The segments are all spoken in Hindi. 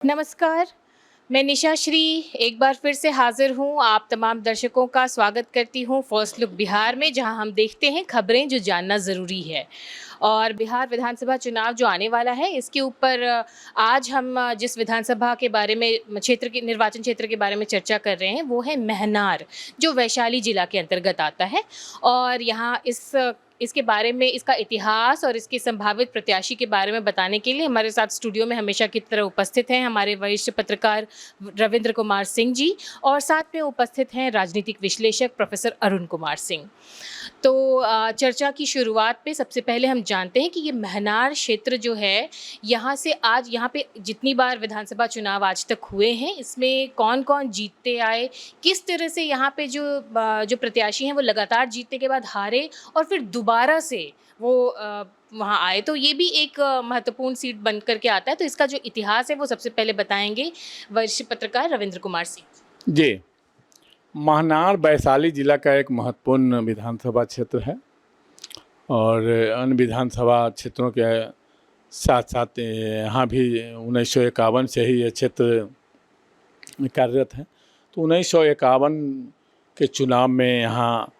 नमस्कार, मैं निशा श्री एक बार फिर से हाज़िर हूँ। आप तमाम दर्शकों का स्वागत करती हूँ फर्स्ट लुक बिहार में, जहाँ हम देखते हैं खबरें जो जानना ज़रूरी है। और बिहार विधानसभा चुनाव जो आने वाला है, इसके ऊपर आज हम जिस विधानसभा के बारे में निर्वाचन क्षेत्र के बारे में चर्चा कर रहे हैं, वो है महनार, जो वैशाली जिला के अंतर्गत आता है। और यहाँ इसके बारे में, इसका इतिहास और इसके संभावित प्रत्याशी के बारे में बताने के लिए हमारे साथ स्टूडियो में हमेशा की तरह उपस्थित हैं हमारे वरिष्ठ पत्रकार रविंद्र कुमार सिंह जी, और साथ में उपस्थित हैं राजनीतिक विश्लेषक प्रोफेसर अरुण कुमार सिंह। तो चर्चा की शुरुआत पे सबसे पहले हम जानते हैं कि ये महनार क्षेत्र जो है, यहाँ पे जितनी बार विधानसभा चुनाव आज तक हुए हैं, इसमें कौन-कौन जीतते आए, किस तरह से यहाँ पे जो प्रत्याशी हैं वो लगातार जीतने के बाद हारे और फिर दोबारा से वो वहाँ आए, तो ये भी एक महत्वपूर्ण सीट बन कर के आता है। तो इसका जो इतिहास है वो सबसे पहले बताएंगे वरिष्ठ पत्रकार रविंद्र कुमार सिंह जी। महनार वैशाली जिला का एक महत्वपूर्ण विधानसभा क्षेत्र है और अन्य विधानसभा क्षेत्रों के साथ साथ यहाँ भी 1951 से ही ये क्षेत्र कार्यरत है। तो 1951 के चुनाव में यहाँ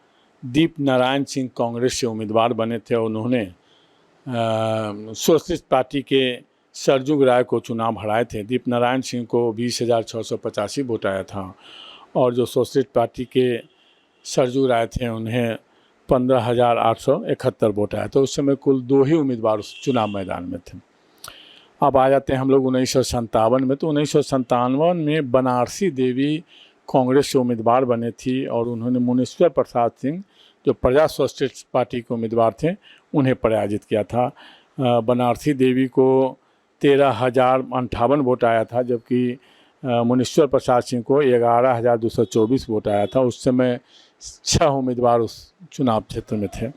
दीप नारायण सिंह कांग्रेस से उम्मीदवार बने थे और उन्होंने सोशलिस्ट पार्टी के सरजुग राय को चुनाव हराए थे। दीप नारायण सिंह को 20,685 वोट आया था और जो सोशलिस्ट पार्टी के सरजुग राय थे उन्हें 15,871 वोट आया। तो उस समय कुल 2 ही उम्मीदवार उस चुनाव मैदान में थे। अब आ जाते हैं हम लोग 1957 में। तो 1957 में बनारसी देवी कांग्रेस से उम्मीदवार बने थी और उन्होंने मुनीश्वर प्रसाद सिंह, जो प्रजा सोशलिस्ट पार्टी के उम्मीदवार थे, उन्हें पराजित किया था। बनारसी देवी को 13,058 वोट आया था, जबकि मुनीश्वर प्रसाद सिंह को 11,224 वोट आया था। उस समय 6 उम्मीदवार उस चुनाव क्षेत्र में थे।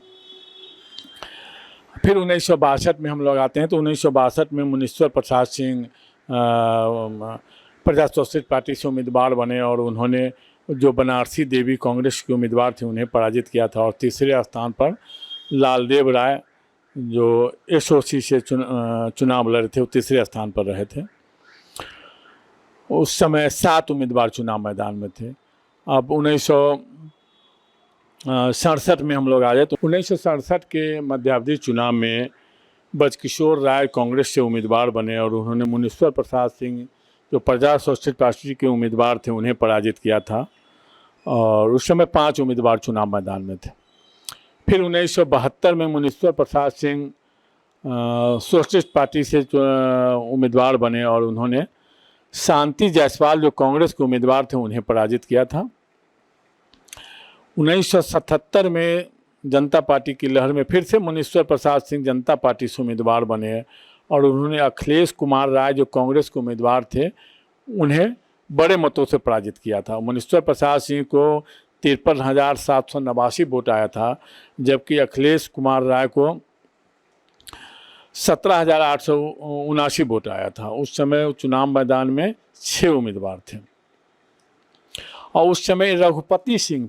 फिर 1962 में हम लोग आते हैं। तो 1962 में मुनीश्वर प्रसाद सिंह प्रजा सोशलिस्ट पार्टी से उम्मीदवार बने और उन्होंने जो बनारसी देवी कांग्रेस के उम्मीदवार थे उन्हें पराजित किया था। और तीसरे स्थान पर लालदेव राय, जो एसओसी से चुनाव लड़े थे, वो तीसरे स्थान पर रहे थे। उस समय 7 उम्मीदवार चुनाव मैदान में थे। अब 1967 में हम लोग आ जाए। तो 1967 के मध्यावधि चुनाव में ब्रजकिशोर राय कांग्रेस से उम्मीदवार बने और उन्होंने मुनीश्वर प्रसाद सिंह, जो प्रजा सोशलिस्ट पार्टी के उम्मीदवार थे, उन्हें पराजित किया था। और उस समय 5 उम्मीदवार चुनाव मैदान में थे। फिर 1972 में मुनीश्वर प्रसाद सिंह सोशलिस्ट पार्टी से उम्मीदवार बने और उन्होंने शांति जायसवाल, जो कांग्रेस के उम्मीदवार थे, उन्हें पराजित किया था। 1977 में जनता पार्टी की लहर में फिर से मुनीश्वर प्रसाद सिंह जनता पार्टी से उम्मीदवार बने और उन्होंने अखिलेश कुमार राय, जो कांग्रेस के उम्मीदवार थे, उन्हें बड़े मतों से पराजित किया था। मुनीश्वर प्रसाद सिंह को 53,789 वोट आया था, जबकि अखिलेश कुमार राय को 17,879 वोट आया था। उस समय चुनाव मैदान में 6 उम्मीदवार थे। और उस समय रघुपति सिंह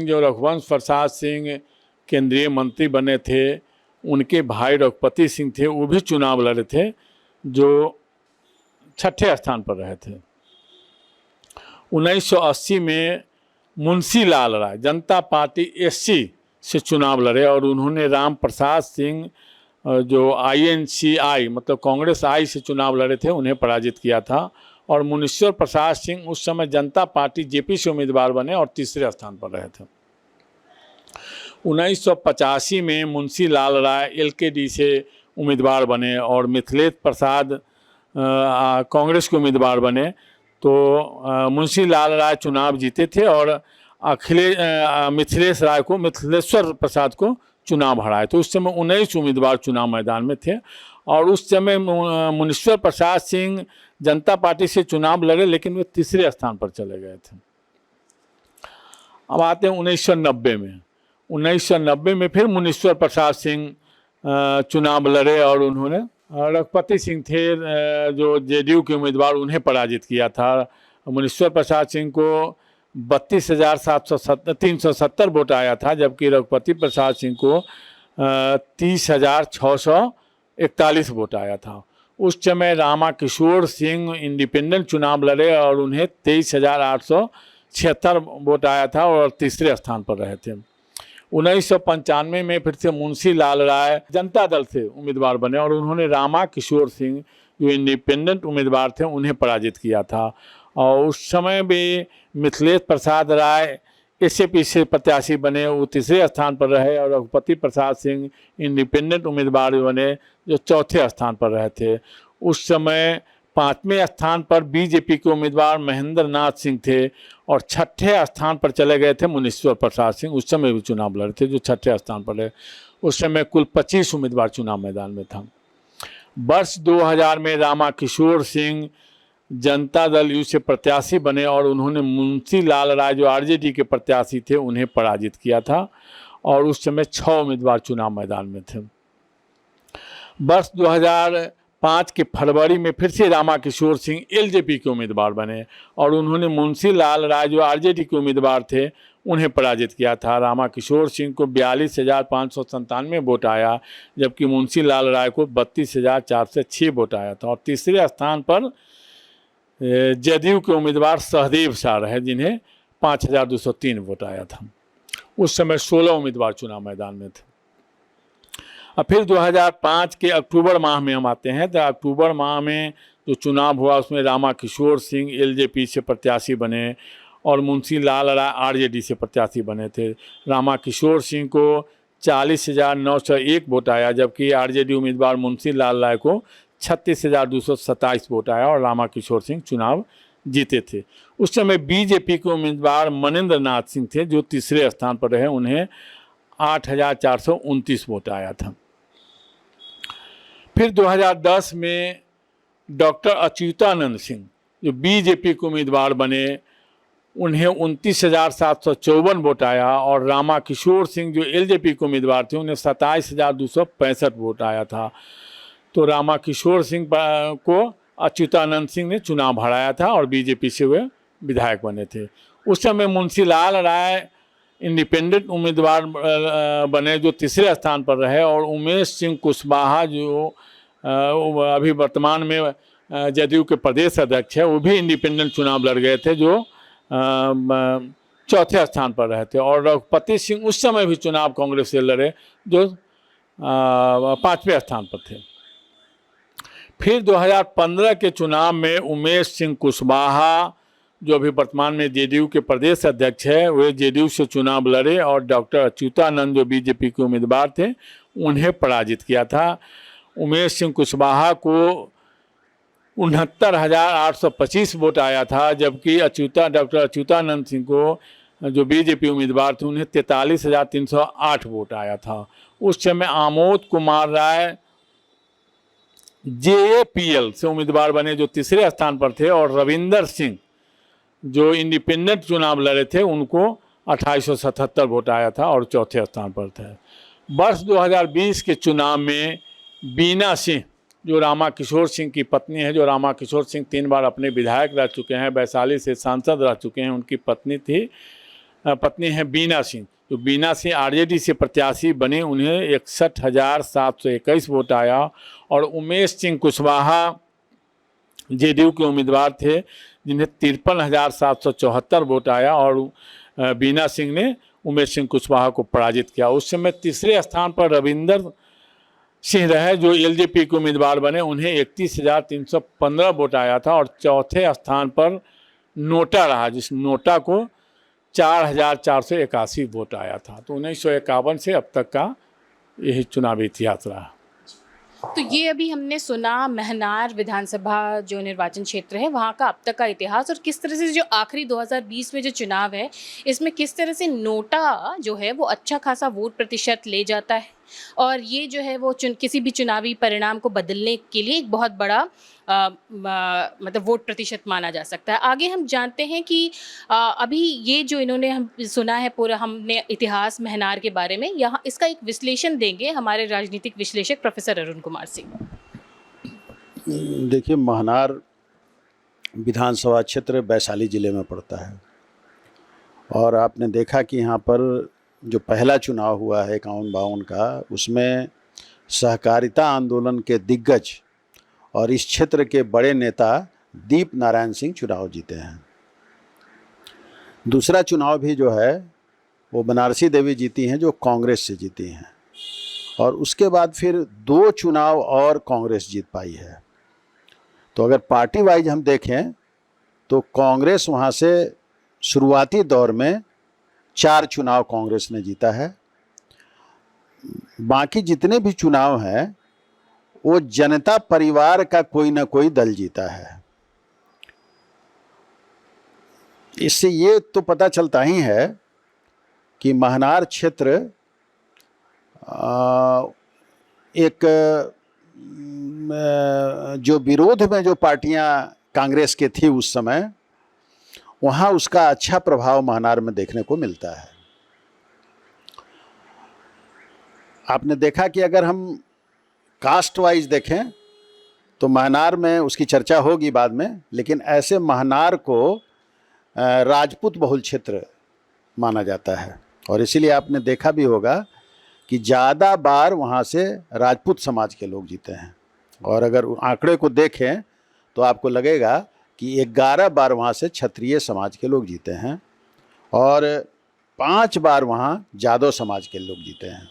जो रघुवंश प्रसाद सिंह केंद्रीय मंत्री बने थे, उनके भाई रघुपति सिंह थे, वो भी चुनाव लड़े थे, जो 6ठे स्थान पर रहे थे। 1980 में मुंशी लाल राय जनता पार्टी एससी से चुनाव लड़े और उन्होंने राम प्रसाद सिंह, जो INCI मतलब कांग्रेस आई से चुनाव लड़े थे, उन्हें पराजित किया था। और मुनीश्वर प्रसाद सिंह उस समय जनता पार्टी जेपी से उम्मीदवार बने और तीसरे स्थान पर रहे थे। 1985 में मुंशी लाल राय LKD से उम्मीदवार बने और मिथिलेश प्रसाद कांग्रेस के उम्मीदवार बने। तो मुंशी लाल राय चुनाव जीते थे और मिथिलेश्वर प्रसाद को चुनाव हराए। तो उस समय 19 उम्मीदवार चुनाव मैदान में थे और उस समय मुनीश्वर प्रसाद सिंह जनता पार्टी से चुनाव लड़े, लेकिन वे तीसरे स्थान पर चले गए थे। अब आते हैं 1990 में। 1990 में फिर मुनीश्वर प्रसाद सिंह चुनाव लड़े और उन्होंने रघुपति सिंह थे, जो JDU के उम्मीदवार, उन्हें पराजित किया था। मुनीश्वर प्रसाद सिंह को 32,370 वोट आया था, जबकि रघुपति प्रसाद सिंह को 30,641 वोट आया था। उस समय रामा किशोर सिंह इंडिपेंडेंट चुनाव लड़े और उन्हें 23,876 वोट आया था और तीसरे स्थान पर रहे थे। 1995 में फिर से मुंशी लाल राय जनता दल से उम्मीदवार बने और उन्होंने रामा किशोर सिंह जो इंडिपेंडेंट उम्मीदवार थे उन्हें पराजित किया था। और उस समय भी मिथिलेश प्रसाद राय एसएपी से प्रत्याशी बने, वो तीसरे स्थान पर रहे और रघुपति प्रसाद सिंह इंडिपेंडेंट उम्मीदवार बने जो चौथे स्थान पर रहे थे। उस समय पाँचवें स्थान पर बीजेपी के उम्मीदवार महेंद्र नाथ सिंह थे और छठे स्थान पर चले गए थे मुनीश्वर प्रसाद सिंह, उस समय भी चुनाव लड़े थे जो छठे स्थान पर रहे। उस समय कुल 25 उम्मीदवार चुनाव मैदान में था। वर्ष 2000 में रामा किशोर सिंह जनता दल यू से प्रत्याशी बने और उन्होंने मुंशी लाल राय जो आरजेडी के प्रत्याशी थे उन्हें पराजित किया था और उस समय 6 उम्मीदवार चुनाव मैदान में थे। वर्ष 2005 के फरवरी में फिर से रामा किशोर सिंह एलजेपी के उम्मीदवार बने और उन्होंने मुंशी लाल राय जो आरजेडी के उम्मीदवार थे उन्हें पराजित किया था। रामा किशोर सिंह को 42,597 वोट आया जबकि मुंशी लाल राय को 32,406 वोट आया था। और तीसरे स्थान पर जदयू के उम्मीदवार सहदेव शाह रहे जिन्हें 5,203 वोट आया था। उस समय 16 उम्मीदवार चुनाव मैदान में थे। अब फिर 2005 के अक्टूबर माह में हम आते हैं तो अक्टूबर माह में जो चुनाव हुआ उसमें रामा किशोर सिंह एलजेपी से प्रत्याशी बने और मुंशी लाल राय आरजेडी से प्रत्याशी बने थे। रामा किशोर सिंह को 40,901 वोट आया जबकि आरजेडी उम्मीदवार मुंशी लाल राय को 36,227 वोट आया और रामा किशोर सिंह चुनाव जीते थे। उस समय बीजेपी के उम्मीदवार मनेंद्र नाथ सिंह थे जो तीसरे स्थान पर रहे, उन्हें 8,429 वोट आया था। फिर 2010 में डॉक्टर अच्युतानंद सिंह जो बीजेपी के उम्मीदवार बने उन्हें 29,754 वोट आया और रामा किशोर सिंह जो एलजेपी के उम्मीदवार थे उन्हें 27,265 वोट आया था। तो रामा किशोर सिंह को अच्युतानंद सिंह ने चुनाव हराया था और बीजेपी से वे विधायक बने थे। उस समय मुंशी लाल राय इंडिपेंडेंट उम्मीदवार बने जो तीसरे स्थान पर रहे और उमेश सिंह कुशवाहा जो अभी वर्तमान में जदयू के प्रदेश अध्यक्ष है वो भी इंडिपेंडेंट चुनाव लड़ गए थे जो चौथे स्थान पर रहे थे। और रघुपति सिंह उस समय भी चुनाव कांग्रेस से लड़े जो 5वें स्थान पर थे। फिर 2015 के चुनाव में उमेश सिंह कुशवाहा जो अभी वर्तमान में जेडीयू के प्रदेश अध्यक्ष है वे जेडीयू से चुनाव लड़े और डॉक्टर अच्युतानंद जो बीजेपी के उम्मीदवार थे उन्हें पराजित किया था। उमेश सिंह कुशवाहा को 69,825 वोट आया था जबकि डॉक्टर अच्युतानंद सिंह को जो बीजेपी उम्मीदवार थे उन्हें 43,308 वोट आया था। उस समय आमोद कुमार राय जेएपीएल से उम्मीदवार बने जो तीसरे स्थान पर थे और रविंदर सिंह जो इंडिपेंडेंट चुनाव लड़े थे उनको 2877 वोट आया था और चौथे स्थान पर थे। वर्ष 2020 के चुनाव में बीना सिंह जो रामा किशोर सिंह की पत्नी है, जो रामा किशोर सिंह 3 बार अपने विधायक रह चुके हैं, वैशाली से सांसद रह चुके हैं, उनकी पत्नी है बीना सिंह। जो बीना सिंह आरजेडी से प्रत्याशी बने उन्हें 61,721 वोट आया और उमेश सिंह कुशवाहा जेडीयू के उम्मीदवार थे जिन्हें 53,774 वोट आया और बीना सिंह ने उमेश सिंह कुशवाहा को पराजित किया। उस समय तीसरे स्थान पर रविंदर सिंह रहे जो एलजेपी के उम्मीदवार बने, उन्हें 31,315 वोट आया था और चौथे स्थान पर नोटा रहा जिस नोटा को 4,481 वोट आया था। तो 1951 से अब तक का यही चुनावी इतिहास रहा। तो ये अभी हमने सुना महनार विधानसभा जो निर्वाचन क्षेत्र है वहाँ का अब तक का इतिहास और किस तरह से जो आखिरी 2020 में जो चुनाव है इसमें किस तरह से नोटा जो है वो अच्छा खासा वोट प्रतिशत ले जाता है और ये जो है वो किसी भी चुनावी परिणाम को बदलने के लिए एक बहुत बड़ा मतलब वोट प्रतिशत माना जा सकता है। आगे हम जानते हैं कि अभी ये जो इन्होंने हम सुना है पूरा हमने इतिहास महनार के बारे में, यहाँ इसका एक विश्लेषण देंगे हमारे राजनीतिक विश्लेषक प्रोफेसर अरुण कुमार सिंह। देखिए, महनार विधानसभा क्षेत्र वैशाली ज़िले में पड़ता है और आपने देखा कि यहाँ पर जो पहला चुनाव हुआ है 51-52 का, उसमें सहकारिता आंदोलन के दिग्गज और इस क्षेत्र के बड़े नेता दीप नारायण सिंह चुनाव जीते हैं। दूसरा चुनाव भी जो है वो बनारसी देवी जीती हैं, जो कांग्रेस से जीती हैं, और उसके बाद फिर 2 चुनाव और कांग्रेस जीत पाई है। तो अगर पार्टी वाइज हम देखें तो कांग्रेस वहाँ से शुरुआती दौर में 4 चुनाव कांग्रेस ने जीता है। बाकी जितने भी चुनाव हैं वो जनता परिवार का कोई ना कोई दल जीता है। इससे ये तो पता चलता ही है कि महनार क्षेत्र एक जो विरोध में जो पार्टियां कांग्रेस के थी उस समय, वहाँ उसका अच्छा प्रभाव महनार में देखने को मिलता है। आपने देखा कि अगर हम कास्ट वाइज देखें तो महनार में उसकी चर्चा होगी बाद में, लेकिन ऐसे महनार को राजपूत बहुल क्षेत्र माना जाता है, और इसीलिए आपने देखा भी होगा कि ज़्यादा बार वहाँ से राजपूत समाज के लोग जीते हैं। और अगर आंकड़े को देखें तो आपको लगेगा कि 11 बार वहाँ से क्षत्रिय समाज के लोग जीते हैं और 5 बार वहाँ जादव समाज के लोग जीते हैं,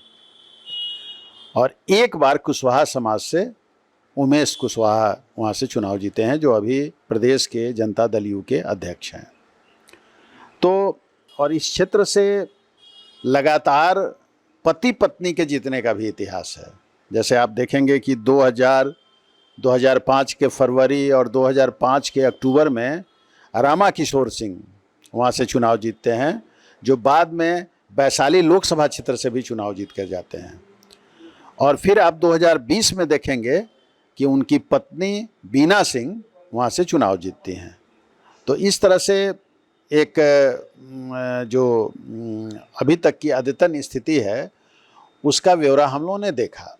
और 1 बार कुशवाहा समाज से उमेश कुशवाहा वहाँ से चुनाव जीते हैं, जो अभी प्रदेश के जनता दल यू के अध्यक्ष हैं। तो और इस क्षेत्र से लगातार पति पत्नी के जीतने का भी इतिहास है। जैसे आप देखेंगे कि 2005 के फरवरी और 2005 के अक्टूबर में रामा किशोर सिंह वहाँ से चुनाव जीतते हैं, जो बाद में वैशाली लोकसभा क्षेत्र से भी चुनाव जीत कर जाते हैं। और फिर आप 2020 में देखेंगे कि उनकी पत्नी बीना सिंह वहाँ से चुनाव जीतती हैं। तो इस तरह से एक जो अभी तक की अद्यतन स्थिति है उसका ब्यौरा हम लोगों ने देखा।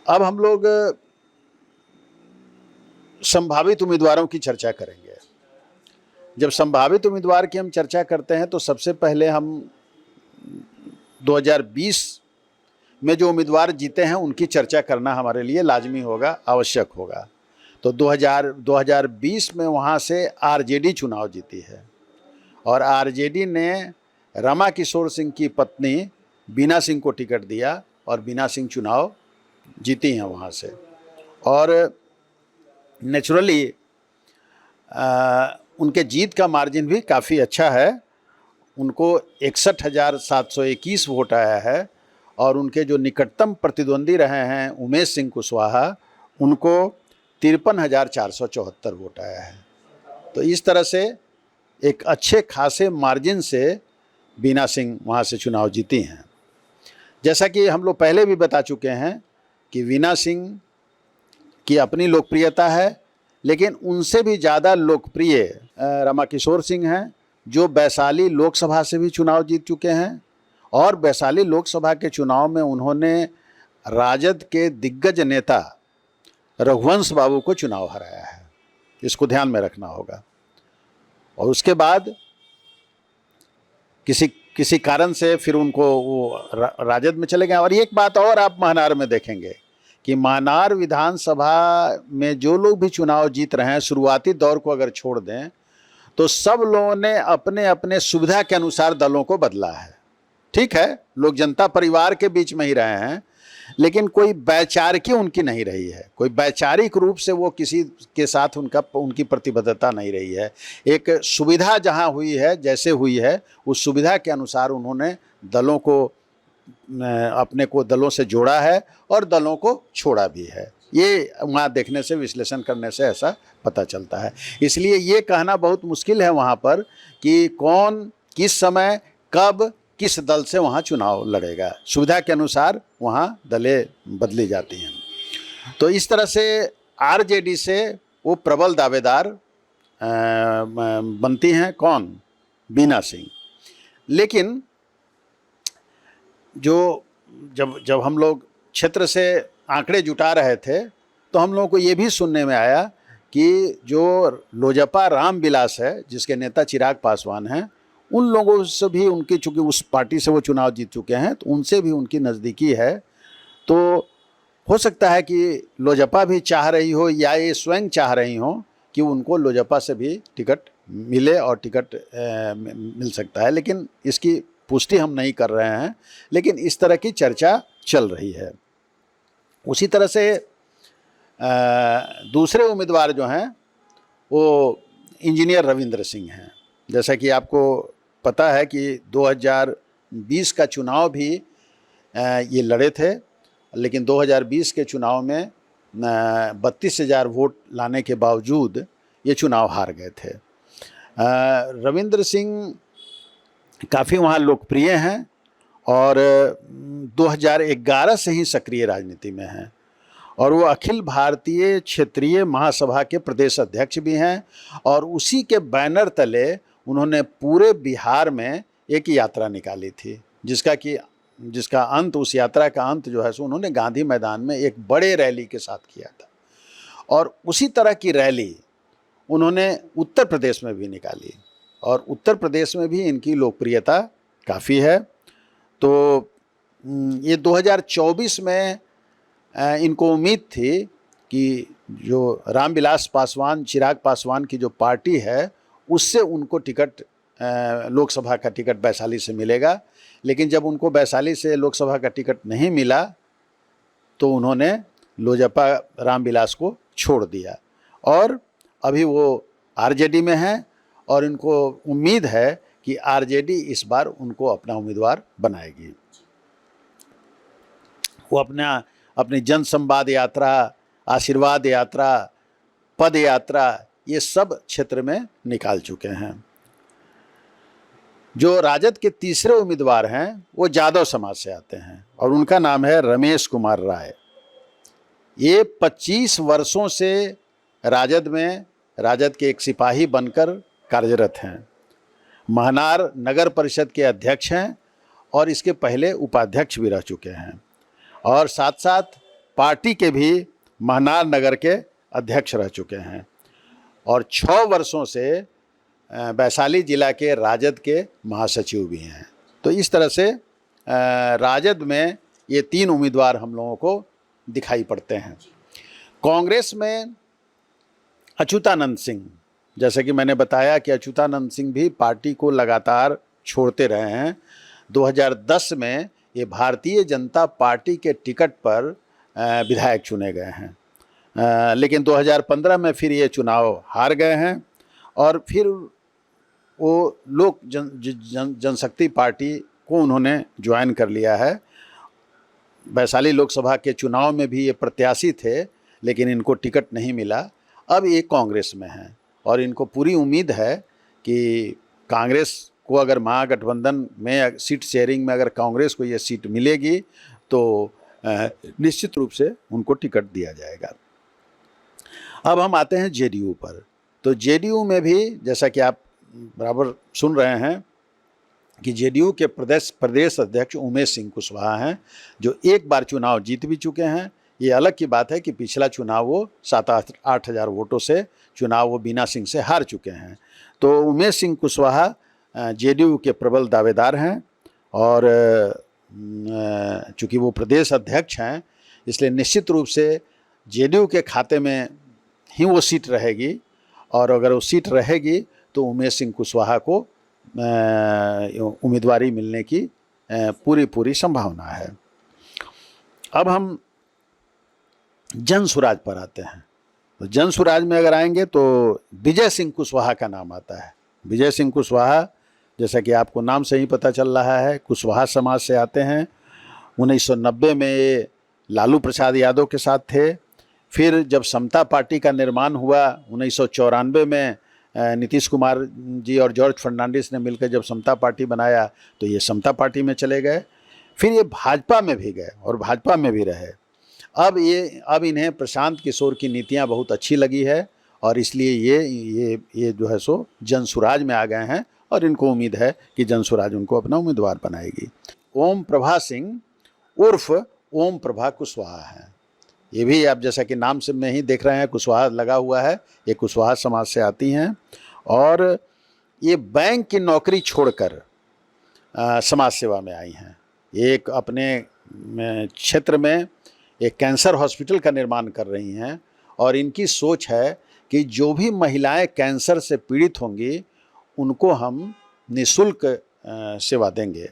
अब हम लोग संभावित उम्मीदवारों की चर्चा करेंगे। जब संभावित उम्मीदवार की हम चर्चा करते हैं तो सबसे पहले हम 2020 में जो उम्मीदवार जीते हैं उनकी चर्चा करना हमारे लिए लाजमी होगा, आवश्यक होगा। तो 2020 में वहाँ से आरजेडी चुनाव जीती है, और आरजेडी ने रमा किशोर सिंह की पत्नी बीना सिंह को टिकट दिया और बीना सिंह चुनाव जीती हैं वहाँ से। और नेचुरली उनके जीत का मार्जिन भी काफ़ी अच्छा है। उनको 61,721 वोट आया है, और उनके जो निकटतम प्रतिद्वंदी रहे हैं उमेश सिंह कुशवाहा, उनको 53,474 वोट आया है। तो इस तरह से एक अच्छे खासे मार्जिन से बीना सिंह वहाँ से चुनाव जीती हैं। जैसा कि हम लोग पहले भी बता चुके हैं कि बीना सिंह की अपनी लोकप्रियता है, लेकिन उनसे भी ज़्यादा लोकप्रिय रमा किशोर सिंह हैं, जो वैशाली लोकसभा से भी चुनाव जीत चुके हैं, और वैशाली लोकसभा के चुनाव में उन्होंने राजद के दिग्गज नेता रघुवंश बाबू को चुनाव हराया है। इसको ध्यान में रखना होगा। और उसके बाद किसी कारण से फिर उनको वो राजद में चले गए। और एक बात और आप महनार में देखेंगे कि महनार विधानसभा में जो लोग भी चुनाव जीत रहे हैं, शुरुआती दौर को अगर छोड़ दें तो सब लोगों ने अपने अपने सुविधा के अनुसार दलों को बदला है। ठीक है, लोग जनता परिवार के बीच में ही रहे हैं, लेकिन कोई वैचारिकी उनकी नहीं रही है, कोई वैचारिक रूप से वो किसी के साथ उनकी प्रतिबद्धता नहीं रही है। एक सुविधा जहां हुई है, जैसे हुई है, उस सुविधा के अनुसार उन्होंने दलों को अपने को दलों से जोड़ा है और दलों को छोड़ा भी है। ये वहाँ देखने से, विश्लेषण करने से ऐसा पता चलता है। इसलिए ये कहना बहुत मुश्किल है वहाँ पर कि कौन किस समय कब किस दल से वहाँ चुनाव लड़ेगा। सुविधा के अनुसार वहाँ दलें बदली जाती हैं। तो इस तरह से आरजेडी से वो प्रबल दावेदार बनती हैं, कौन? बीना सिंह। लेकिन जब हम लोग क्षेत्र से आंकड़े जुटा रहे थे तो हम लोगों को ये भी सुनने में आया कि जो लोजपा रामविलास है, जिसके नेता चिराग पासवान हैं, उन लोगों से भी उनकी, चूँकि उस पार्टी से वो चुनाव जीत चुके हैं, तो उनसे भी उनकी नज़दीकी है। तो हो सकता है कि लोजपा भी चाह रही हो या ये स्वयं चाह रही हो कि उनको लोजपा से भी टिकट मिले और टिकट मिल सकता है, लेकिन इसकी पुष्टि हम नहीं कर रहे हैं, लेकिन इस तरह की चर्चा चल रही है। उसी तरह से दूसरे उम्मीदवार जो हैं वो इंजीनियर रविंद्र सिंह हैं। जैसा कि आपको पता है कि 2020 का चुनाव भी ये लड़े थे, लेकिन 2020 के चुनाव में 32,000 वोट लाने के बावजूद ये चुनाव हार गए थे। रविंद्र सिंह काफ़ी वहाँ लोकप्रिय हैं और 2011 से ही सक्रिय राजनीति में हैं और वो अखिल भारतीय क्षेत्रीय महासभा के प्रदेश अध्यक्ष भी हैं और उसी के बैनर तले उन्होंने पूरे बिहार में एक यात्रा निकाली थी, जिसका अंत, उस यात्रा का अंत जो है सो उन्होंने गांधी मैदान में एक बड़े रैली के साथ किया था। और उसी तरह की रैली उन्होंने उत्तर प्रदेश में भी निकाली और उत्तर प्रदेश में भी इनकी लोकप्रियता काफ़ी है। तो ये 2024 में इनको उम्मीद थी कि जो रामविलास पासवान, चिराग पासवान की जो पार्टी है उससे उनको टिकट, लोकसभा का टिकट वैशाली से मिलेगा, लेकिन जब उनको वैशाली से लोकसभा का टिकट नहीं मिला तो उन्होंने लोजपा रामविलास को छोड़ दिया और अभी वो आरजेडी में हैं और इनको उम्मीद है कि आरजेडी इस बार उनको अपना उम्मीदवार बनाएगी। वो अपनी जन संवाद यात्रा, आशीर्वाद यात्रा, पद यात्रा, ये सब क्षेत्र में निकाल चुके हैं। जो राजद के तीसरे उम्मीदवार हैं वो जादव समाज से आते हैं और उनका नाम है रमेश कुमार राय। ये 25 वर्षों से राजद के एक सिपाही बनकर कार्यरत हैं। महनार नगर परिषद के अध्यक्ष हैं और इसके पहले उपाध्यक्ष भी रह चुके हैं और साथ साथ पार्टी के भी महनार नगर के अध्यक्ष रह चुके हैं और 6 वर्षों से वैशाली जिला के राजद के महासचिव भी हैं। तो इस तरह से राजद में ये 3 उम्मीदवार हम लोगों को दिखाई पड़ते हैं। कांग्रेस में अच्युतानंद सिंह, जैसे कि मैंने बताया कि अच्युतानंद सिंह भी पार्टी को लगातार छोड़ते रहे हैं। 2010 में ये भारतीय जनता पार्टी के टिकट पर विधायक चुने गए हैं, लेकिन 2015 में फिर ये चुनाव हार गए हैं और फिर वो लोक जनशक्ति पार्टी को उन्होंने ज्वाइन कर लिया है। वैशाली लोकसभा के चुनाव में भी ये प्रत्याशी थे, लेकिन इनको टिकट नहीं मिला। अब ये कांग्रेस में हैं और इनको पूरी उम्मीद है कि कांग्रेस को अगर महागठबंधन में सीट शेयरिंग में अगर कांग्रेस को ये सीट मिलेगी तो निश्चित रूप से उनको टिकट दिया जाएगा। अब हम आते हैं जेडीयू पर। तो जेडीयू में भी जैसा कि आप बराबर सुन रहे हैं कि जेडीयू के प्रदेश अध्यक्ष उमेश सिंह कुशवाहा हैं, जो एक बार चुनाव जीत भी चुके हैं। ये अलग की बात है कि पिछला चुनाव वो 7-8 हज़ार वोटों से चुनाव वो बीना सिंह से हार चुके हैं। तो उमेश सिंह कुशवाहा जेडीयू के प्रबल दावेदार हैं और चूँकि वो प्रदेश अध्यक्ष हैं इसलिए निश्चित रूप से जेडीयू के खाते में ही वो सीट रहेगी और अगर वो सीट रहेगी तो उमेश सिंह कुशवाहा को उम्मीदवारी मिलने की पूरी संभावना है। अब हम जन सुराज पर आते हैं। तो जन सुराज में अगर आएंगे तो विजय सिंह कुशवाहा का नाम आता है। विजय सिंह कुशवाहा, जैसा कि आपको नाम से ही पता चल रहा है, कुशवाहा समाज से आते हैं। 1990 में ये लालू प्रसाद यादव के साथ थे। फिर जब समता पार्टी का निर्माण हुआ 1994 में नीतीश कुमार जी और जॉर्ज फर्नांडिस ने मिलकर जब समता पार्टी बनाया तो ये समता पार्टी में चले गए। फिर ये भाजपा में भी गए और भाजपा में भी रहे। अब इन्हें प्रशांत किशोर की नीतियां बहुत अच्छी लगी है और इसलिए ये जो है सो जन सुराज में आ गए हैं और इनको उम्मीद है कि जन सुराज उनको अपना उम्मीदवार बनाएगी। ओम प्रभा सिंह उर्फ ओम प्रभा कुशवाहा हैं। ये भी आप जैसा कि नाम से में ही देख रहे हैं कुशवाहा लगा हुआ है। ये कुशवाहा समाज से आती हैं और ये बैंक की नौकरी छोड़कर समाज सेवा में आई हैं। एक अपने क्षेत्र में एक कैंसर हॉस्पिटल का निर्माण कर रही हैं और इनकी सोच है कि जो भी महिलाएं कैंसर से पीड़ित होंगी उनको हम निःशुल्क सेवा देंगे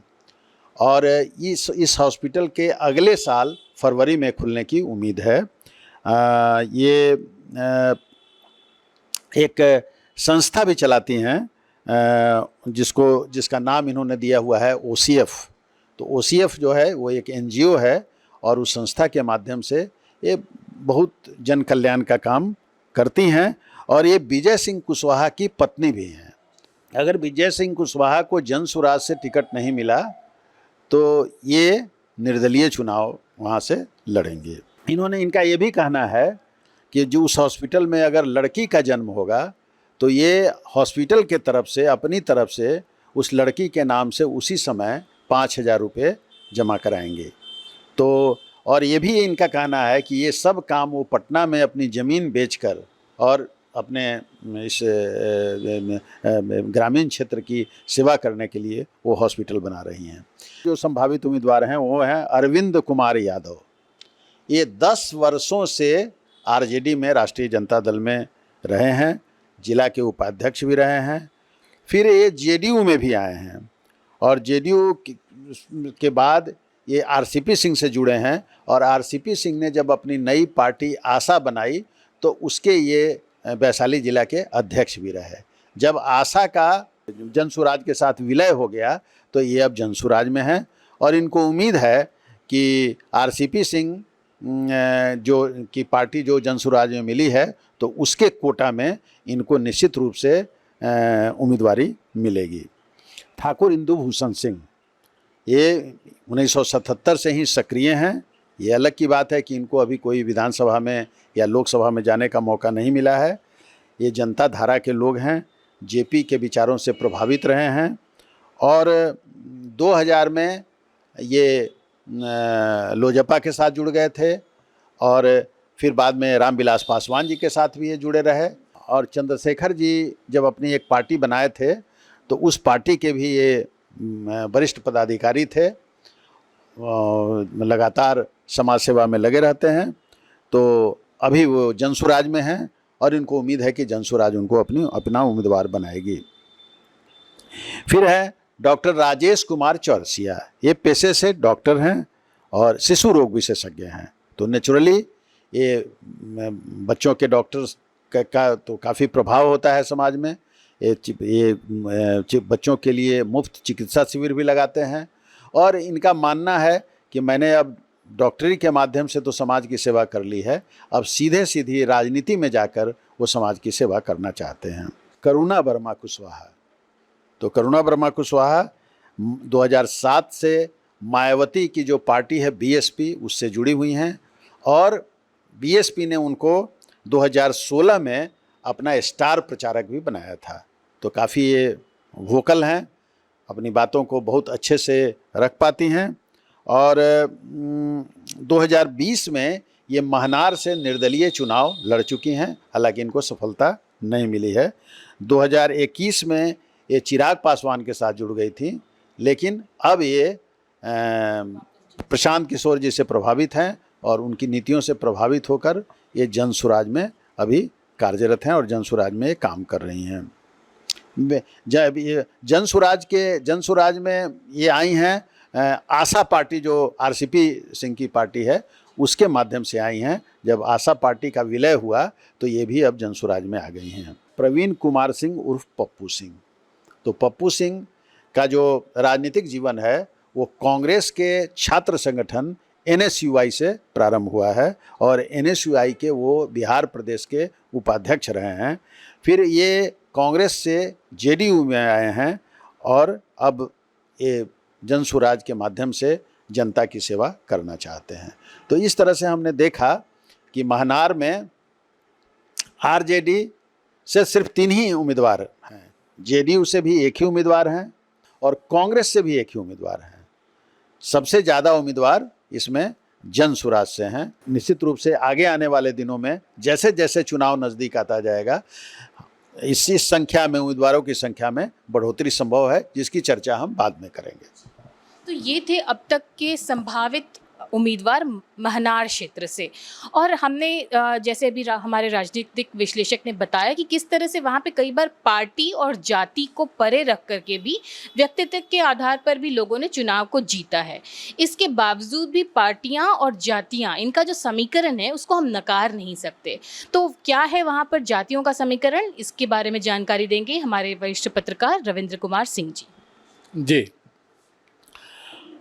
और इस हॉस्पिटल के अगले साल फरवरी में खुलने की उम्मीद है। ये एक संस्था भी चलाती हैं जिसका नाम इन्होंने दिया हुआ है OCF। तो OCF जो है वो एक NGO है और उस संस्था के माध्यम से ये बहुत जन कल्याण का काम करती हैं और ये विजय सिंह कुशवाहा की पत्नी भी हैं। अगर विजय सिंह कुशवाहा को जन सुराज से टिकट नहीं मिला तो ये निर्दलीय चुनाव वहाँ से लड़ेंगे। इनका ये भी कहना है कि जो उस हॉस्पिटल में अगर लड़की का जन्म होगा तो ये हॉस्पिटल के तरफ से अपनी तरफ से उस लड़की के नाम से उसी समय 5,000 रुपये जमा कराएंगे। तो और ये भी इनका कहना है कि ये सब काम वो पटना में अपनी ज़मीन बेचकर और अपने इस ग्रामीण क्षेत्र की सेवा करने के लिए वो हॉस्पिटल बना रही हैं। जो संभावित उम्मीदवार हैं वो हैं अरविंद कुमार यादव। ये 10 वर्षों से RJD में राष्ट्रीय जनता दल में रहे हैं, जिला के उपाध्यक्ष भी रहे हैं, फिर ये JDU में भी आए हैं और JDU के बाद ये RCP सिंह से जुड़े हैं और RCP सिंह ने जब अपनी नई पार्टी आशा बनाई तो उसके ये वैशाली जिला के अध्यक्ष भी रहे। जब आशा का जनसुराज के साथ विलय हो गया तो ये अब जनसुराज में हैं और इनको उम्मीद है कि RCP सिंह जो की पार्टी जो जनसुराज में मिली है तो उसके कोटा में इनको निश्चित रूप से उम्मीदवारी मिलेगी। ठाकुर इंदुभूषण सिंह ये 1977 से ही सक्रिय हैं। ये अलग की बात है कि इनको अभी कोई विधानसभा में या लोकसभा में जाने का मौका नहीं मिला है। ये जनता धारा के लोग हैं, JP के विचारों से प्रभावित रहे हैं और 2000 में ये लोजपा के साथ जुड़ गए थे और फिर बाद में रामविलास पासवान जी के साथ भी ये जुड़े रहे और चंद्रशेखर जी जब अपनी एक पार्टी बनाए थे तो उस पार्टी के भी ये वरिष्ठ पदाधिकारी थे, लगातार समाज सेवा में लगे रहते हैं। तो अभी वो जनसुराज में हैं और इनको उम्मीद है कि जनसुराज उनको अपना उम्मीदवार बनाएगी। फिर है डॉक्टर राजेश कुमार चौरसिया। ये पेशे से डॉक्टर हैं और शिशु रोग विशेषज्ञ हैं। तो नेचुरली ये बच्चों के डॉक्टर्स का तो काफ़ी प्रभाव होता है समाज में। ये बच्चों के लिए मुफ्त चिकित्सा शिविर भी लगाते हैं और इनका मानना है कि मैंने अब डॉक्टरी के माध्यम से तो समाज की सेवा कर ली है, अब सीधी राजनीति में जाकर वो समाज की सेवा करना चाहते हैं। करुणा वर्मा कुशवाहा। तो करुणा वर्मा कुशवाहा 2007 से मायावती की जो पार्टी है BSP उससे जुड़ी हुई हैं और BSP ने उनको 2016 में अपना स्टार प्रचारक भी बनाया था। तो काफ़ी ये वोकल हैं, अपनी बातों को बहुत अच्छे से रख पाती हैं और 2020 में ये महनार से निर्दलीय चुनाव लड़ चुकी हैं, हालांकि इनको सफलता नहीं मिली है। 2021 में ये चिराग पासवान के साथ जुड़ गई थी, लेकिन अब ये प्रशांत किशोर जी से प्रभावित हैं और उनकी नीतियों से प्रभावित होकर ये जनसुराज में अभी कार्यरत हैं और जनसुराज में काम कर रही हैं। जनसुराज में ये आई हैं आशा पार्टी जो RCP सिंह की पार्टी है उसके माध्यम से आई हैं। जब आशा पार्टी का विलय हुआ तो ये भी अब जनसुराज में आ गई हैं। प्रवीण कुमार सिंह उर्फ पप्पू सिंह। तो पप्पू सिंह का जो राजनीतिक जीवन है वो कांग्रेस के छात्र संगठन NSUI से प्रारंभ हुआ है और NSUI के वो बिहार प्रदेश के उपाध्यक्ष रहे हैं। फिर ये कांग्रेस से JDU में आए हैं और अब ये जनसुराज के माध्यम से जनता की सेवा करना चाहते हैं। तो इस तरह से हमने देखा कि महनार में RJD से सिर्फ 3 ही उम्मीदवार हैं, JDU से भी 1 ही उम्मीदवार हैं और कांग्रेस से भी 1 ही उम्मीदवार हैं। सबसे ज़्यादा उम्मीदवार इसमें जनसुराज से हैं। निश्चित रूप से आगे आने वाले दिनों में जैसे जैसे चुनाव नज़दीक आता जाएगा इसी संख्या में उम्मीदवारों की संख्या में बढ़ोतरी संभव है, जिसकी चर्चा हम बाद में करेंगे। तो ये थे अब तक के संभावित उम्मीदवार महनार क्षेत्र से। और हमने जैसे अभी हमारे राजनीतिक विश्लेषक ने बताया कि किस तरह से वहाँ पे कई बार पार्टी और जाति को परे रख करके भी व्यक्तित्व के आधार पर भी लोगों ने चुनाव को जीता है। इसके बावजूद भी पार्टियां और जातियां, इनका जो समीकरण है उसको हम नकार नहीं सकते। तो क्या है वहाँ पर जातियों का समीकरण, इसके बारे में जानकारी देंगे हमारे वरिष्ठ पत्रकार रविंद्र कुमार सिंह जी। जी,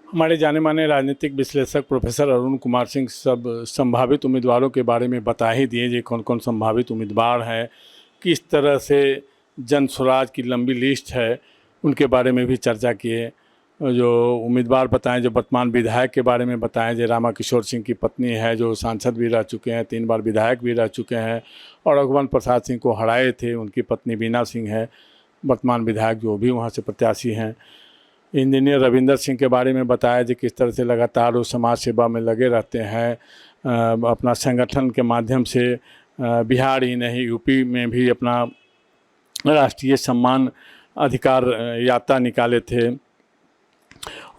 हमारे जाने माने राजनीतिक विश्लेषक प्रोफेसर अरुण कुमार सिंह सब संभावित उम्मीदवारों के बारे में बता ही दिए जी कौन कौन संभावित उम्मीदवार हैं, किस तरह से जन स्वराज की लंबी लिस्ट है उनके बारे में भी चर्चा किए। जो उम्मीदवार बताएं, जो वर्तमान विधायक के बारे में बताएं, जो रामा किशोर सिंह की पत्नी है जो सांसद भी रह चुके हैं, 3 बार विधायक भी रह चुके हैं और रघुवंश प्रसाद सिंह को हराए थे, उनकी पत्नी बीना सिंह है वर्तमान विधायक जो भी वहाँ से प्रत्याशी हैं। इंजीनियर रविंदर सिंह के बारे में बताया कि किस तरह से लगातार वो समाज सेवा में लगे रहते हैं, अपना संगठन के माध्यम से बिहार ही नहीं यूपी में भी अपना राष्ट्रीय सम्मान अधिकार यात्रा निकाले थे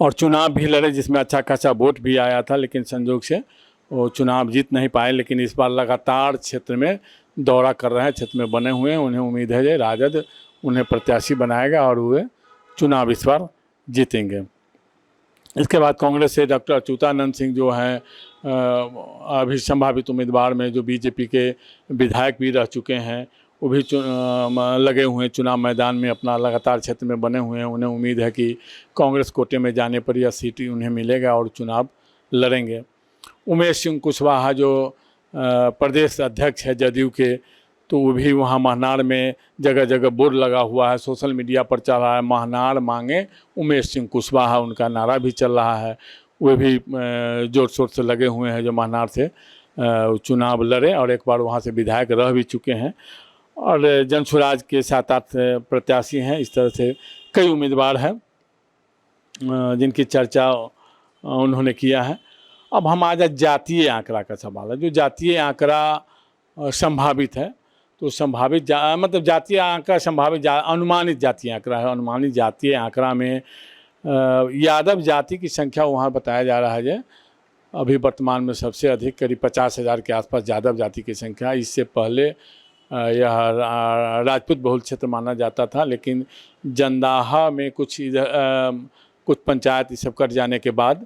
और चुनाव भी लड़े जिसमें अच्छा खासा वोट भी आया था, लेकिन संजोग से वो चुनाव जीत नहीं पाए। लेकिन इस बार लगातार क्षेत्र में दौरा कर रहे हैं, क्षेत्र में बने हुए हैं। उन्हें उम्मीद है कि राजद उन्हें प्रत्याशी बनाएगा और वे चुनाव इस बार जीतेंगे। इसके बाद कांग्रेस से डॉक्टर अच्युतानंद सिंह जो हैं अभी संभावित उम्मीदवार में, जो बीजेपी के विधायक भी रह चुके हैं, वो भी लगे हुए हैं चुनाव मैदान में, अपना लगातार क्षेत्र में बने हुए हैं। उन्हें उम्मीद है कि कांग्रेस कोटे में जाने पर यह सीट उन्हें मिलेगा और चुनाव लड़ेंगे। उमेश सिंह कुशवाहा जो प्रदेश अध्यक्ष है जदयू के, तो वो भी वहाँ महनार में जगह जगह बोर्ड लगा हुआ है, सोशल मीडिया पर चल रहा है, महनार मांगे उमेश सिंह कुशवाहा, उनका नारा भी चल रहा है। वे भी जोर शोर से लगे हुए हैं जो महनार से चुनाव लड़े और एक बार वहाँ से विधायक रह भी चुके हैं और जन स्वराज के 7-8 प्रत्याशी हैं। इस तरह से कई उम्मीदवार हैं जिनकी चर्चा उन्होंने किया है। अब हम आज जातीय आंकड़ा का सवाल है। जो जातीय आंकड़ा संभावित है, तो संभावित मतलब जातीय आंकड़ा संभावित अनुमानित जातीय आंकड़ा है। अनुमानित जातीय आंकड़ा में यादव जाति की संख्या वहाँ बताया जा रहा है जो अभी वर्तमान में सबसे अधिक करीब 50,000 के आसपास यादव जाति की संख्या। इससे पहले यह राजपूत बहुल क्षेत्र माना जाता था, लेकिन जंदाहा में कुछ कुछ पंचायत ये सब कट जाने के बाद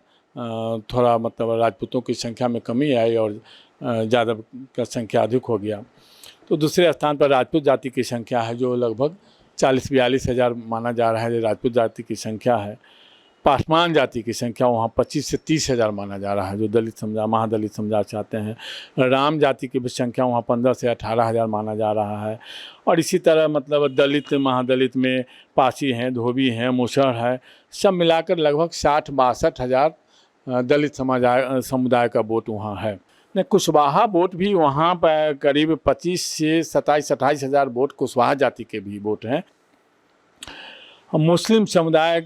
थोड़ा मतलब राजपूतों की संख्या में कमी आई और यादव का संख्या अधिक हो गया। तो दूसरे स्थान पर राजपूत जाति की संख्या है जो लगभग 40-42 हज़ार माना जा रहा है, जो राजपूत जाति की संख्या है। पासवान जाति की संख्या वहाँ 25 से 30 हज़ार माना जा रहा है, जो दलित समुदाय महादलित समुदाय चाहते हैं। राम जाति की भी संख्या वहाँ 15 से 18 हज़ार माना जा रहा है। और इसी तरह मतलब दलित महादलित में पासी हैं, धोबी हैं, मुसहर है, सब मिलाकर लगभग 60-62 हज़ार दलित समुदाय का वोट वहाँ है। ने कुशवाहा वोट भी वहाँ पर करीब 25 से 27-28 हज़ार वोट कुशवाहा जाति के भी वोट हैं। मुस्लिम समुदाय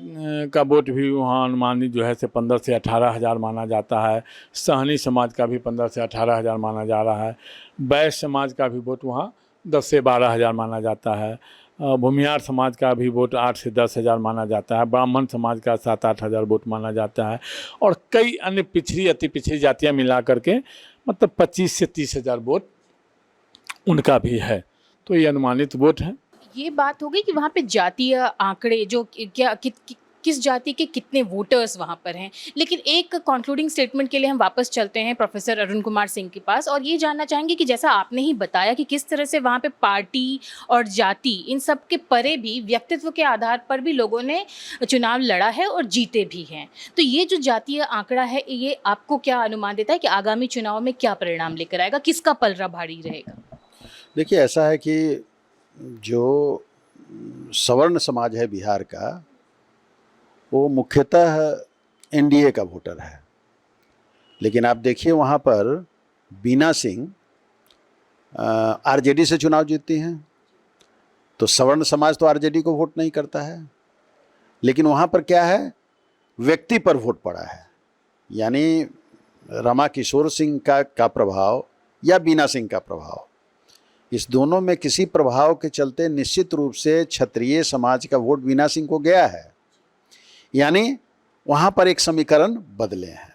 का वोट भी वहाँ अनुमानित जो है से 15 से 18 हज़ार माना जाता है। सहनी समाज का भी 15 से 18 हज़ार माना जा रहा है। वैश्य समाज का भी वोट वहाँ 10 से 12 हज़ार माना जाता है। भूमिहार समाज का भी वोट 8 से 10 हज़ार माना जाता है। ब्राह्मण समाज का 7-8 हज़ार वोट माना जाता है और कई अन्य पिछड़ी अति पिछड़ी जातियाँ मिला करके मतलब 25 से 30 हज़ार वोट उनका भी है। तो ये अनुमानित वोट है। ये बात हो गई कि वहाँ पे जातीय आंकड़े जो किस जाति के कितने वोटर्स वहाँ पर हैं, लेकिन एक कंक्लूडिंग स्टेटमेंट के लिए हम वापस चलते हैं प्रोफेसर अरुण कुमार सिंह के पास और ये जानना चाहेंगे कि जैसा आपने ही बताया कि किस तरह से वहाँ पे पार्टी और जाति इन सब के परे भी व्यक्तित्व के आधार पर भी लोगों ने चुनाव लड़ा है और जीते भी हैं। तो ये जो जातीय आंकड़ा है ये आपको क्या अनुमान देता है कि आगामी चुनाव में क्या परिणाम लेकर आएगा, किसका पलड़ा भारी रहेगा? देखिए, ऐसा है कि जो सवर्ण समाज है बिहार का, वो मुख्यतः एनडीए का वोटर है। लेकिन आप देखिए वहाँ पर बीना सिंह आरजेडी से चुनाव जीतती हैं, तो सवर्ण समाज तो आरजेडी को वोट नहीं करता है। लेकिन वहाँ पर क्या है, व्यक्ति पर वोट पड़ा है, यानी रमा किशोर सिंह का प्रभाव या बीना सिंह का प्रभाव, इस दोनों में किसी प्रभाव के चलते निश्चित रूप से क्षत्रिय समाज का वोट बीना सिंह को गया है। यानी वहाँ पर एक समीकरण बदले हैं।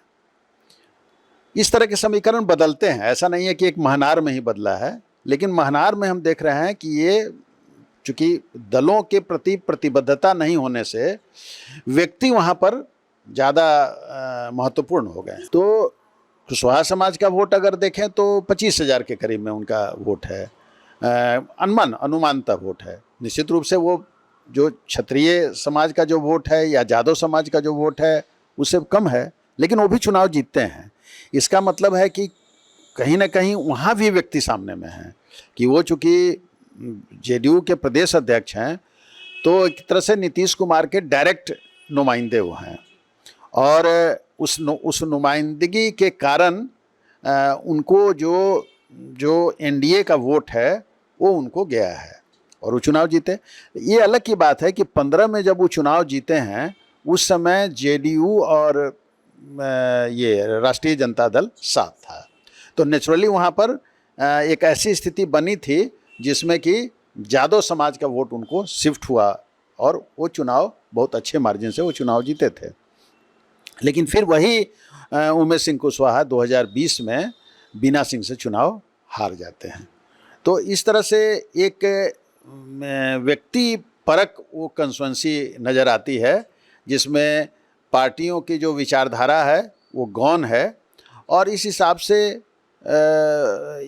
इस तरह के समीकरण बदलते हैं, ऐसा नहीं है कि एक महनार में ही बदला है, लेकिन महनार में हम देख रहे हैं कि ये चूँकि दलों के प्रति प्रतिबद्धता नहीं होने से व्यक्ति वहाँ पर ज़्यादा महत्वपूर्ण हो गए। तो कुशवाहा समाज का वोट अगर देखें तो 25,000 के करीब में उनका वोट है, अनुमानतः वोट है। निश्चित रूप से वो जो क्षत्रिय समाज का जो वोट है या यादव समाज का जो वोट है उससे कम है, लेकिन वो भी चुनाव जीतते हैं। इसका मतलब है कि कहीं ना कहीं वहाँ भी व्यक्ति सामने में है कि वो चूँकि जेडीयू के प्रदेश अध्यक्ष हैं तो एक तरह से नीतीश कुमार के डायरेक्ट नुमाइंदे वो हैं, और उस नुमाइंदगी के कारण उनको जो एनडीए का वोट है वो उनको गया है और वो चुनाव जीते। ये अलग की बात है कि 15 में जब वो चुनाव जीते हैं उस समय जेडीयू और ये राष्ट्रीय जनता दल साथ था, तो नेचुरली वहाँ पर एक ऐसी स्थिति बनी थी जिसमें कि यादव समाज का वोट उनको शिफ्ट हुआ और वो चुनाव बहुत अच्छे मार्जिन से वो चुनाव जीते थे। लेकिन फिर वही उमेश सिंह कुशवाहा 2020 में बीना सिंह से चुनाव हार जाते हैं। तो इस तरह से एक व्यक्ति परक वो कंस्टिट्यूएंसी नज़र आती है जिसमें पार्टियों की जो विचारधारा है वो गौण है, और इस हिसाब से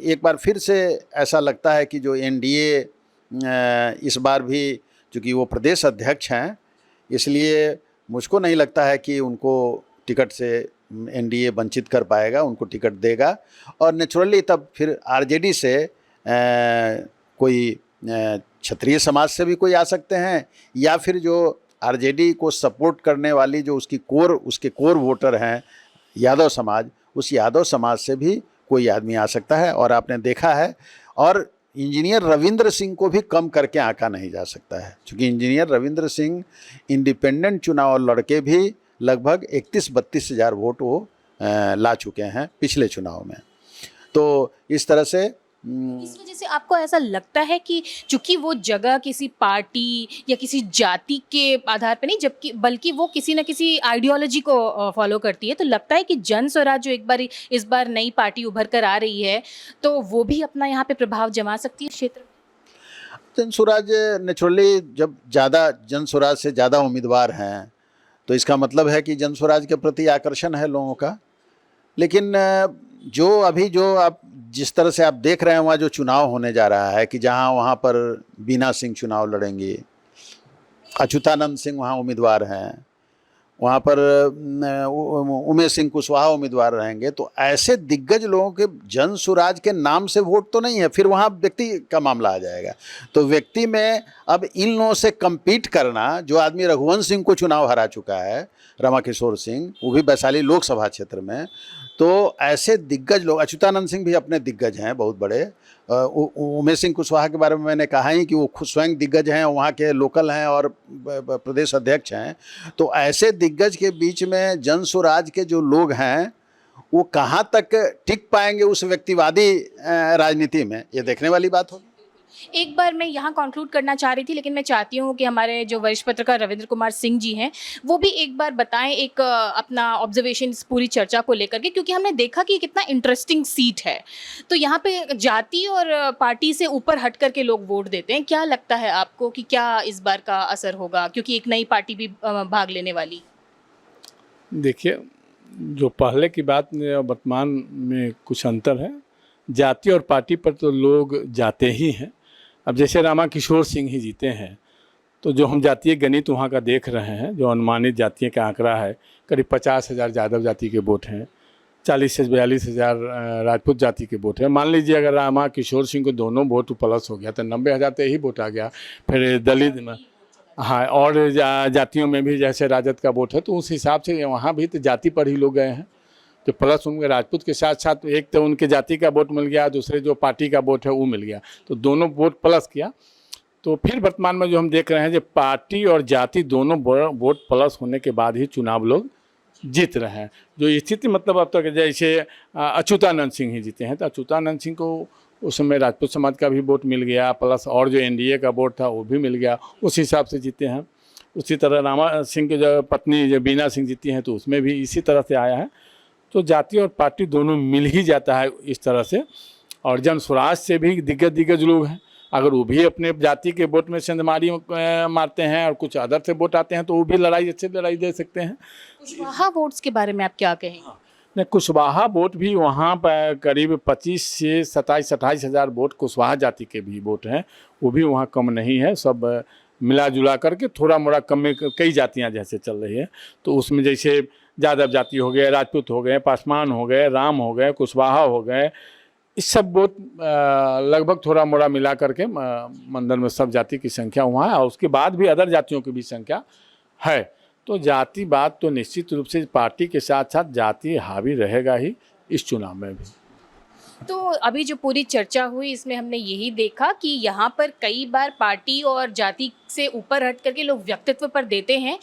एक बार फिर से ऐसा लगता है कि जो एनडीए इस बार भी चूँकि वो प्रदेश अध्यक्ष हैं इसलिए मुझको नहीं लगता है कि उनको टिकट से एनडीए वंचित कर पाएगा, उनको टिकट देगा। और नेचुरली तब फिर आरजेडी से कोई क्षत्रिय समाज से भी कोई आ सकते हैं, या फिर जो आरजेडी को सपोर्ट करने वाली जो उसके कोर वोटर हैं यादव समाज, उस यादव समाज से भी कोई आदमी आ सकता है। और आपने देखा है, और इंजीनियर रविंद्र सिंह को भी कम करके आंका नहीं जा सकता है, क्योंकि इंजीनियर रविंद्र सिंह इंडिपेंडेंट चुनाव लड़के भी लगभग 31-32 हज़ार वोट वो ला चुके हैं पिछले चुनाव में। तो इस तरह से इस वजह से आपको ऐसा लगता है कि चूंकि वो जगह किसी पार्टी या किसी जाति के आधार पर नहीं, जबकि बल्कि वो किसी न किसी आइडियोलॉजी को फॉलो करती है, तो लगता है कि जन स्वराज जो इस बार नई पार्टी उभर कर आ रही है तो वो भी अपना यहाँ पे प्रभाव जमा सकती है क्षेत्र में? जन स्वराज नेचुरली जब ज़्यादा जन स्वराज से ज़्यादा उम्मीदवार हैं तो इसका मतलब है कि जन स्वराज के प्रति आकर्षण है लोगों का। लेकिन जो आप जिस तरह से आप देख रहे हैं वहाँ जो चुनाव होने जा रहा है कि जहाँ वहाँ पर बीना सिंह चुनाव लड़ेंगी, अच्युतानंद सिंह वहाँ उम्मीदवार हैं, वहाँ पर उमेश सिंह कुशवाहा उम्मीदवार रहेंगे, तो ऐसे दिग्गज लोगों के जन स्वराज के नाम से वोट तो नहीं है, फिर वहाँ व्यक्ति का मामला आ जाएगा। तो व्यक्ति में अब इन लोगों से कम्पीट करना, जो आदमी रघुवंश सिंह को चुनाव हरा चुका है, रमाकिशोर सिंह, वो भी वैशाली लोकसभा क्षेत्र में, तो ऐसे दिग्गज लोग, अच्युतानंद सिंह भी अपने दिग्गज हैं बहुत बड़े, उमेश सिंह कुशवाहा के बारे में मैंने कहा ही कि वो खुद स्वयं दिग्गज हैं, वहाँ के लोकल हैं और प्रदेश अध्यक्ष हैं। तो ऐसे दिग्गज के बीच में जन स्वराज के जो लोग हैं वो कहाँ तक टिक पाएंगे उस व्यक्तिवादी राजनीति में, ये देखने वाली बात होगी। एक बार मैं यहाँ कंक्लूड करना चाह रही थी, लेकिन मैं चाहती हूँ कि हमारे जो वरिष्ठ पत्रकार रविंद्र कुमार सिंह जी हैं वो भी एक बार बताएं एक अपना ऑब्जर्वेशन इस पूरी चर्चा को लेकर के, क्योंकि हमने देखा कि कितना इंटरेस्टिंग सीट है। तो यहाँ पे जाति और पार्टी से ऊपर हट करके लोग वोट देते हैं। क्या लगता है आपको कि क्या इस बार का असर होगा, क्योंकि एक नई पार्टी भी भाग लेने वाली? देखिए, जो पहले की बात में और वर्तमान में कुछ अंतर है। जाति और पार्टी पर तो लोग जाते ही हैं। अब जैसे रामाकिशोर सिंह ही जीते हैं, तो जो हम जातीय गणित वहाँ का देख रहे हैं, जो अनुमानित जातीय का आंकड़ा है, करीब 50,000 यादव जाति के वोट हैं, 40 से 42,000 राजपूत जाति के वोट हैं। मान लीजिए अगर रामाकिशोर सिंह को दोनों वोट प्लस हो गया तो 90,000 तो यही वोट आ गया। फिर दलित में, हाँ, और जातियों में भी जैसे राजद का वोट है, तो उस हिसाब से वहाँ भी तो जाति पर ही लोग गए हैं। तो प्लस उनके राजपूत के साथ साथ एक तो उनके जाति का वोट मिल गया, दूसरे जो पार्टी का वोट है वो मिल गया, तो दोनों वोट प्लस किया। तो फिर वर्तमान में जो हम देख रहे हैं, जो पार्टी और जाति दोनों वोट प्लस होने के बाद ही चुनाव लोग जीत रहे हैं। जो स्थिति मतलब अब तक जैसे अच्युतानंद सिंह ही जीते हैं, तो अच्युतानंद सिंह को उस समय राजपूत समाज का भी वोट मिल गया, प्लस और जो एनडीए का वोट था वो भी मिल गया, उस हिसाब से जीते हैं। उसी तरह रामा सिंह की जो पत्नी जो बीना सिंह जीती हैं, तो उसमें भी इसी तरह से आया है। तो जाति और पार्टी दोनों मिल ही जाता है इस तरह से। और जन स्वराज से भी दिग्गज लोग हैं, अगर वो भी अपने जाति के वोट में सेंधमारी मारते हैं और कुछ अदर से वोट आते हैं तो वो भी अच्छे लड़ाई दे सकते हैं। कुशवाहा वोट्स के बारे में आप क्या कहेंगे? नहीं, कुशवाहा वोट भी वहाँ पर करीब 25 से 27-28 हज़ार वोट कुशवाहा जाति के भी वोट हैं, वो भी वहाँ कम नहीं है। सब मिला जुला करके थोड़ा मोड़ा कम में कई जातियाँ जैसे चल रही है, तो उसमें जैसे यादव जाति हो गए, राजपूत हो गए, पासवान हो गए, राम हो गए, कुशवाहा हो गए, इस सब वोट लगभग थोड़ा मोड़ा मिला करके मंडल में सब जाति की संख्या वहाँ है। और उसके बाद भी अदर जातियों की भी संख्या है। तो जातिवाद तो निश्चित रूप से पार्टी के साथ साथ जाति हावी रहेगा ही इस चुनाव में भी। तो अभी जो पूरी चर्चा हुई इसमें हमने यही देखा कि यहाँ पर कई बार पार्टी और जाति से ऊपर हट करके लोग व्यक्तित्व पर देते हैं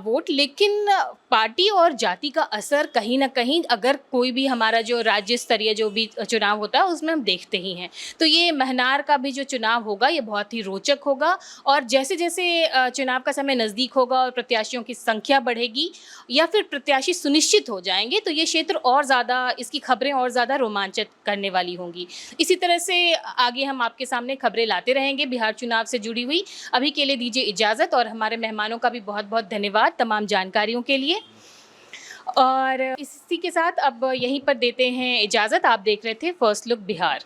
वोट, लेकिन पार्टी और जाति का असर कहीं ना कहीं अगर कोई भी हमारा जो राज्य स्तरीय जो भी चुनाव होता है उसमें हम देखते ही हैं। तो ये महनार का भी जो चुनाव होगा ये बहुत ही रोचक होगा, और जैसे जैसे चुनाव का समय नज़दीक होगा और प्रत्याशियों की संख्या बढ़ेगी या फिर प्रत्याशी सुनिश्चित हो जाएंगे तो ये क्षेत्र और ज़्यादा, इसकी खबरें और ज़्यादा रोमांचित करने वाली होंगी। इसी तरह से आगे हम आपके सामने खबरें लाते रहेंगे बिहार चुनाव से जुड़ी हुई। अभी के लिए दीजिए इजाज़त, और हमारे मेहमानों का भी बहुत बहुत धन्यवाद तमाम जानकारियों के लिए। और इसी के साथ अब यहीं पर देते हैं इजाज़त। आप देख रहे थे फर्स्ट लुक बिहार।